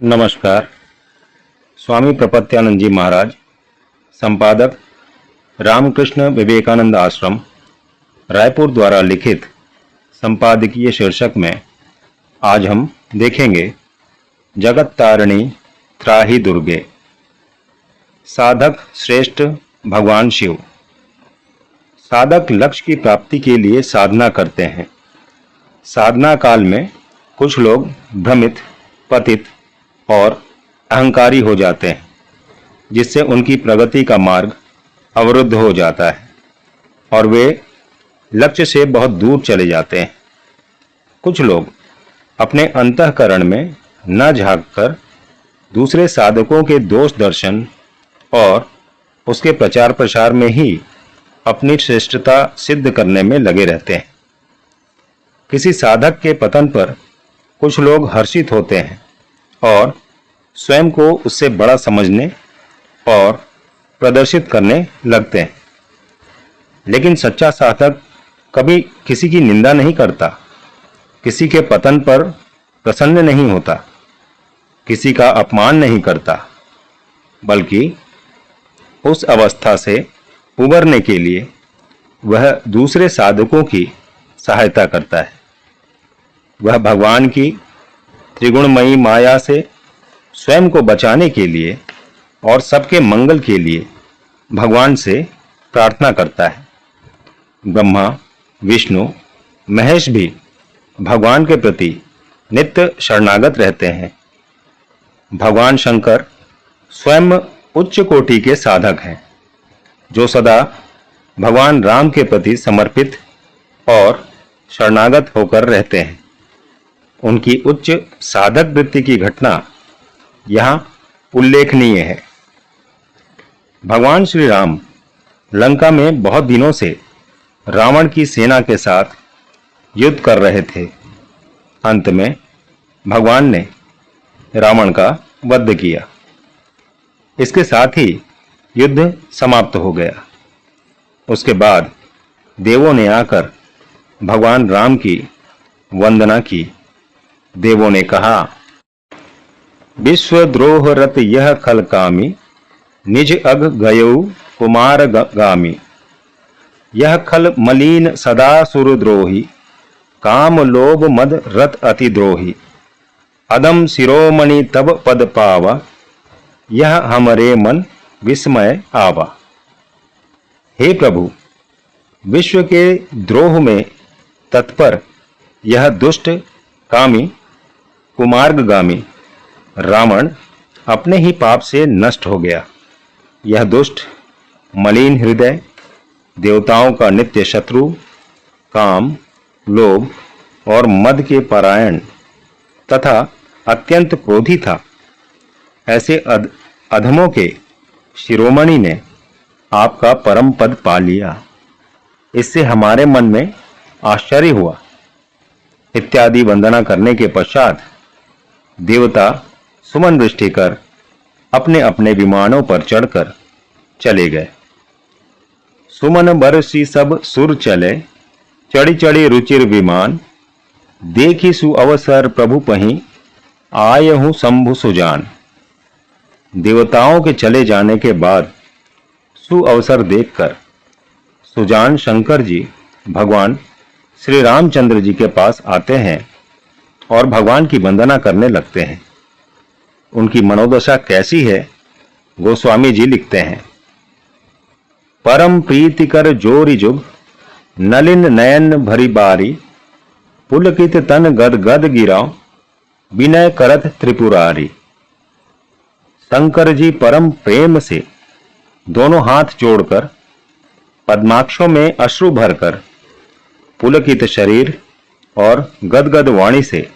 नमस्कार। स्वामी प्रपत्यानंद जी महाराज, संपादक रामकृष्ण विवेकानंद आश्रम, रायपुर द्वारा लिखित संपादकीय शीर्षक में आज हम देखेंगे जगत तारिणी त्राहि दुर्गे। साधक श्रेष्ठ भगवान शिव। साधक लक्ष्य की प्राप्ति के लिए साधना करते हैं। साधना काल में कुछ लोग भ्रमित, पतित और अहंकारी हो जाते हैं, जिससे उनकी प्रगति का मार्ग अवरुद्ध हो जाता है और वे लक्ष्य से बहुत दूर चले जाते हैं। कुछ लोग अपने अंतःकरण में न झांककर दूसरे साधकों के दोष दर्शन और उसके प्रचार प्रसार में ही अपनी श्रेष्ठता सिद्ध करने में लगे रहते हैं। किसी साधक के पतन पर कुछ लोग हर्षित होते हैं और स्वयं को उससे बड़ा समझने और प्रदर्शित करने लगते हैं। लेकिन सच्चा साधक कभी किसी की निंदा नहीं करता, किसी के पतन पर प्रसन्न नहीं होता, किसी का अपमान नहीं करता, बल्कि उस अवस्था से उबरने के लिए वह दूसरे साधकों की सहायता करता है। वह भगवान की त्रिगुणमयी माया से स्वयं को बचाने के लिए और सबके मंगल के लिए भगवान से प्रार्थना करता है। ब्रह्मा, विष्णु, महेश भी भगवान के प्रति नित्य शरणागत रहते हैं। भगवान शंकर स्वयं उच्च कोटि के साधक हैं, जो सदा भगवान राम के प्रति समर्पित और शरणागत होकर रहते हैं। उनकी उच्च साधक वृत्ति की घटना यहाँ उल्लेखनीय है। भगवान श्री राम लंका में बहुत दिनों से रावण की सेना के साथ युद्ध कर रहे थे। अंत में भगवान ने रावण का वध किया। इसके साथ ही युद्ध समाप्त हो गया। उसके बाद देवों ने आकर भगवान राम की वंदना की। देवों ने कहा, विश्वद्रोह रत यह खल कामी, निज अग गयौ कुमार गामी। यह खल मलीन सदा सुरद्रोही, काम लोभ मद रत अति द्रोही। अदम शिरोमणि तब पद पावा, यह हमरे मन विस्मय आवा। हे प्रभु, विश्व के द्रोह में तत्पर यह दुष्ट, कामी, कुमार्गगामी रावण अपने ही पाप से नष्ट हो गया। यह दुष्ट, मलिन हृदय, देवताओं का नित्य शत्रु, काम, लोभ और मद के परायण तथा अत्यंत क्रोधी था। ऐसे अधमों के शिरोमणि ने आपका परम पद पा लिया। इससे हमारे मन में आश्चर्य हुआ। इत्यादि वंदना करने के पश्चात देवता सुमन वृष्टि कर अपने अपने विमानों पर चढ़कर चले गए। सुमन बरसी सब सुर चले, चढ़ी चढ़ी रुचिर विमान। देखी सुअवसर प्रभु पहीं, आय हूं शंभु सुजान। देवताओं के चले जाने के बाद सुअवसर देखकर सुजान शंकर जी भगवान श्री रामचंद्र जी के पास आते हैं और भगवान की वंदना करने लगते हैं। उनकी मनोदशा कैसी है, गोस्वामी जी लिखते हैं, परम प्रीतिकर जोरी जुग, नलिन नयन भरी बारी। पुलकित तन गद गद गिराओ, विनय करत त्रिपुरारी। शंकर जी परम प्रेम से दोनों हाथ जोड़कर पद्माक्षों में अश्रु भरकर पुलकित शरीर और गदगद वाणी से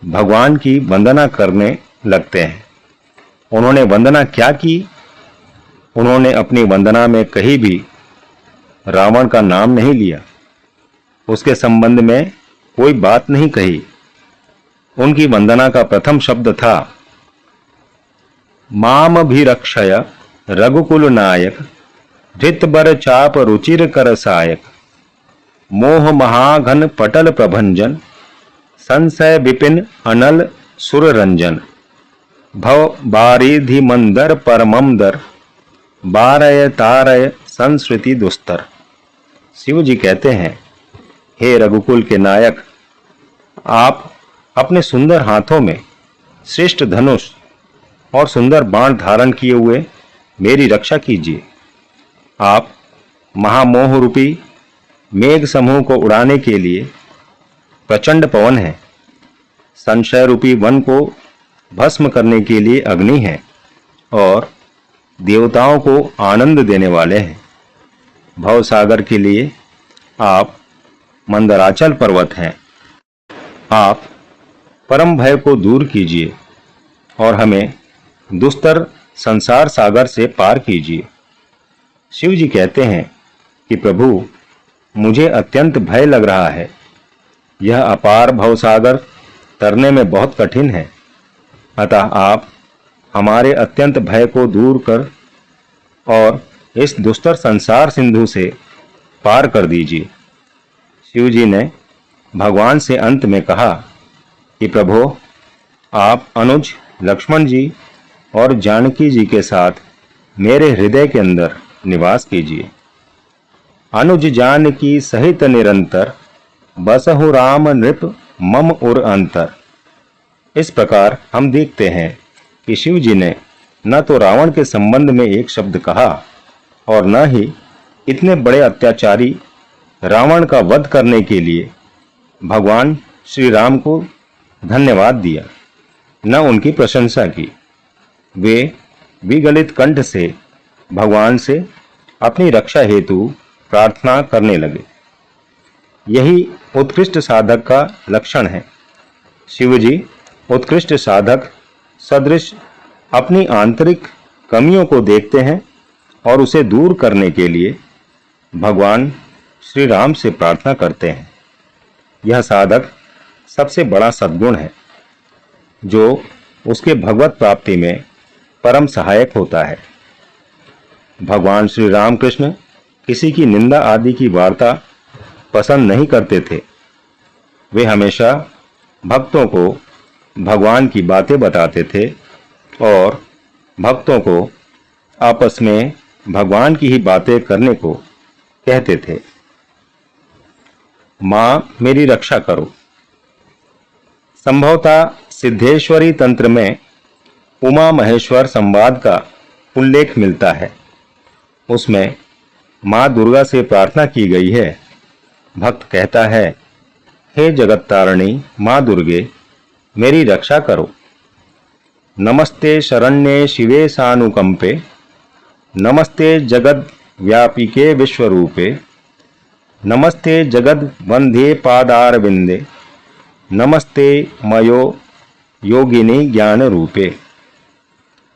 भगवान की वंदना करने लगते हैं। उन्होंने वंदना क्या की? उन्होंने अपनी वंदना में कहीं भी रावण का नाम नहीं लिया, उसके संबंध में कोई बात नहीं कही। उनकी वंदना का प्रथम शब्द था, माम भीरक्षय रघुकुल नायक, धृत बर चाप रुचिर कर सायक। मोह महाघन पटल प्रभंजन, संशय विपिन अनल सुर रंजन। भव बारिधि मंदर परमम दर, बारय तारय संस्कृति दुस्तर। शिव जी कहते हैं, हे रघुकुल के नायक, आप अपने सुंदर हाथों में श्रेष्ठ धनुष और सुंदर बाण धारण किए हुए मेरी रक्षा कीजिए। आप महामोह रूपी मेघ समूह को उड़ाने के लिए प्रचंड पवन है, संशय रूपी वन को भस्म करने के लिए अग्नि है और देवताओं को आनंद देने वाले हैं। भव सागर के लिए आप मंदराचल पर्वत हैं। आप परम भय को दूर कीजिए और हमें दुस्तर संसार सागर से पार कीजिए। शिव जी कहते हैं कि प्रभु, मुझे अत्यंत भय लग रहा है। यह अपार भवसागर तरने में बहुत कठिन है, अतः आप हमारे अत्यंत भय को दूर कर और इस दुस्तर संसार सिंधु से पार कर दीजिए। शिव जी ने भगवान से अंत में कहा कि प्रभु, आप अनुज लक्ष्मण जी और जानकी जी के साथ मेरे हृदय के अंदर निवास कीजिए। अनुज जानकी सहित निरंतर, बसहु राम नृप मम उर अंतर। इस प्रकार हम देखते हैं कि शिव जी ने न तो रावण के संबंध में एक शब्द कहा और न ही इतने बड़े अत्याचारी रावण का वध करने के लिए भगवान श्री राम को धन्यवाद दिया, न उनकी प्रशंसा की। वे विगलित कंठ से भगवान से अपनी रक्षा हेतु प्रार्थना करने लगे। यही उत्कृष्ट साधक का लक्षण है। शिव जी उत्कृष्ट साधक सदृश अपनी आंतरिक कमियों को देखते हैं और उसे दूर करने के लिए भगवान श्री राम से प्रार्थना करते हैं। यह साधक सबसे बड़ा सद्गुण है जो उसके भगवत प्राप्ति में परम सहायक होता है। भगवान श्री रामकृष्ण किसी की निंदा आदि की वार्ता पसंद नहीं करते थे। वे हमेशा भक्तों को भगवान की बातें बताते थे और भक्तों को आपस में भगवान की ही बातें करने को कहते थे। माँ मेरी रक्षा करो। संभवतः सिद्धेश्वरी तंत्र में उमा महेश्वर संवाद का उल्लेख मिलता है। उसमें माँ दुर्गा से प्रार्थना की गई है। भक्त कहता है, हे जगत तारिणी माँ दुर्गे, मेरी रक्षा करो। नमस्ते शरण्ये शिवे सानुकंपे, नमस्ते जगद व्यापिके विश्वरूपे, नमस्ते जगद वंदे पादारविंदे, नमस्ते मयो योगिनी ज्ञान रूपे।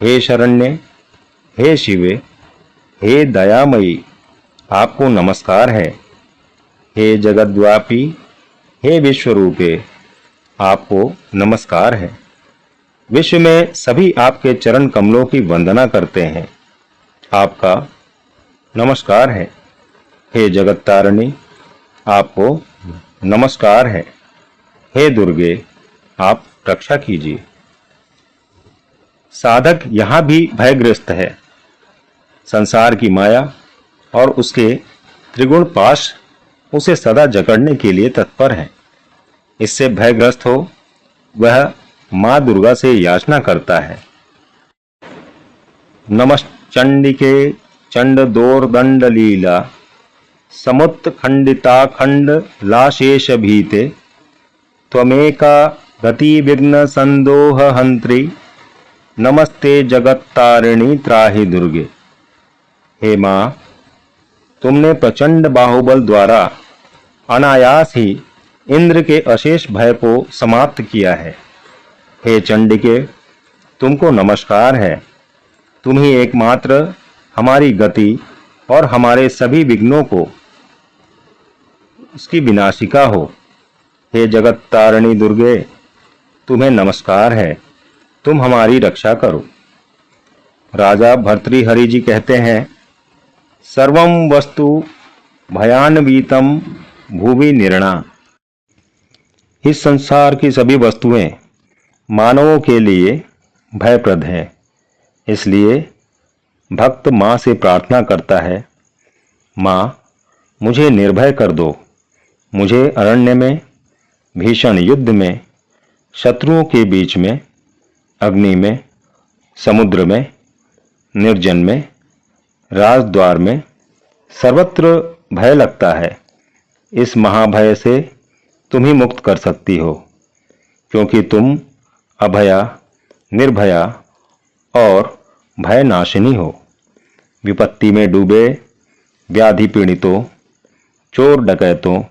हे शरण्य, हे शिवे, हे दयामयी, आपको नमस्कार है। हे जगद्व्यापी, हे विश्वरूपे, आपको नमस्कार है। विश्व में सभी आपके चरण कमलों की वंदना करते हैं। आपका नमस्कार है। हे जगत तारिणी, आपको नमस्कार है। हे दुर्गे, आप रक्षा कीजिए। साधक यहाँ भी भयग्रस्त है। संसार की माया और उसके त्रिगुण पाश उसे सदा जकड़ने के लिए तत्पर है। इससे भयग्रस्त हो वह माँ दुर्गा से याचना करता है। नमश्चंडिके चंड दोर दंड लीला, समुत्त खंडिता खंड लाशेष भीते, त्वमेका गति विघ्न संदोह हंत्री, नमस्ते जगत तारिणी त्राहि दुर्गे। हे माँ, तुमने प्रचंड बाहुबल द्वारा अनायास ही इंद्र के अशेष भय को समाप्त किया है। हे चंडिके, तुमको नमस्कार है। तुम ही एकमात्र हमारी गति और हमारे सभी विघ्नों को उसकी विनाशिका हो। हे जगत तारिणी दुर्गे, तुम्हें नमस्कार है। तुम हमारी रक्षा करो। राजा भर्तृहरि जी कहते हैं, सर्वं वस्तु भयान्वितम भुवि निर्णा। इस संसार की सभी वस्तुएं मानवों के लिए भयप्रद हैं। इसलिए भक्त माँ से प्रार्थना करता है, माँ मुझे निर्भय कर दो, मुझे अरण्य में, भीषण युद्ध में, शत्रुओं के बीच में, अग्नि में, समुद्र में, निर्जन में, राजद्वार में, सर्वत्र भय लगता है। इस महाभय से तुम ही मुक्त कर सकती हो, क्योंकि तुम अभया, निर्भया और भयनाशिनी हो। विपत्ति में डूबे व्याधि पीड़ितों, चोर डकैतों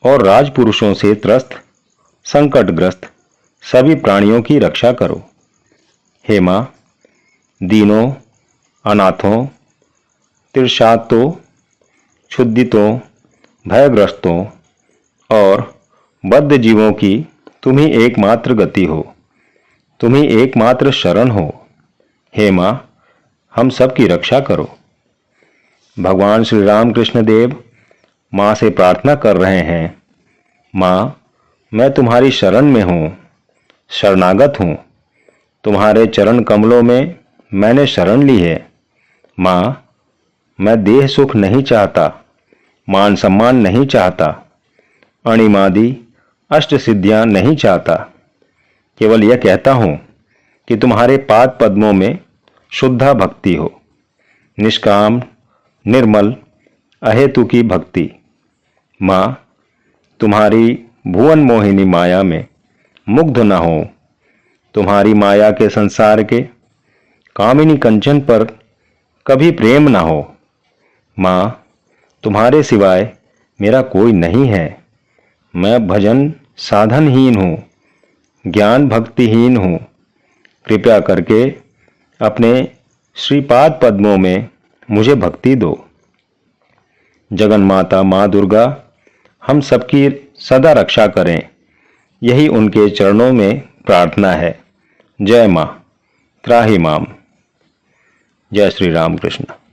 और राजपुरुषों से त्रस्त, संकटग्रस्त सभी प्राणियों की रक्षा करो। हे माँ, दीनों, अनाथों, तिरशातों, क्षुधितों, भयग्रस्तों और बद्ध जीवों की तुम ही एकमात्र गति हो, तुम ही एकमात्र शरण हो। हे माँ, हम सब की रक्षा करो। भगवान श्री रामकृष्ण देव माँ से प्रार्थना कर रहे हैं, माँ मैं तुम्हारी शरण में हूँ, शरणागत हूँ। तुम्हारे चरण कमलों में मैंने शरण ली है। माँ मैं देह सुख नहीं चाहता, मान सम्मान नहीं चाहता, अणिमादि अष्ट सिद्धियां नहीं चाहता। केवल यह कहता हूँ कि तुम्हारे पाद पद्मों में शुद्धा भक्ति हो, निष्काम, निर्मल, अहेतु की भक्ति। माँ तुम्हारी भुवन मोहिनी माया में मुग्ध न हो, तुम्हारी माया के संसार के कामिनी कंचन पर कभी प्रेम न हो। माँ तुम्हारे सिवाय मेरा कोई नहीं है। मैं भजन साधनहीन हूँ, ज्ञान भक्तिहीन हूँ। कृपया करके अपने श्रीपाद पद्मों में मुझे भक्ति दो। जगन माता माँ दुर्गा हम सबकी सदा रक्षा करें, यही उनके चरणों में प्रार्थना है। जय माँ, त्राहि माम। जय श्री राम कृष्ण।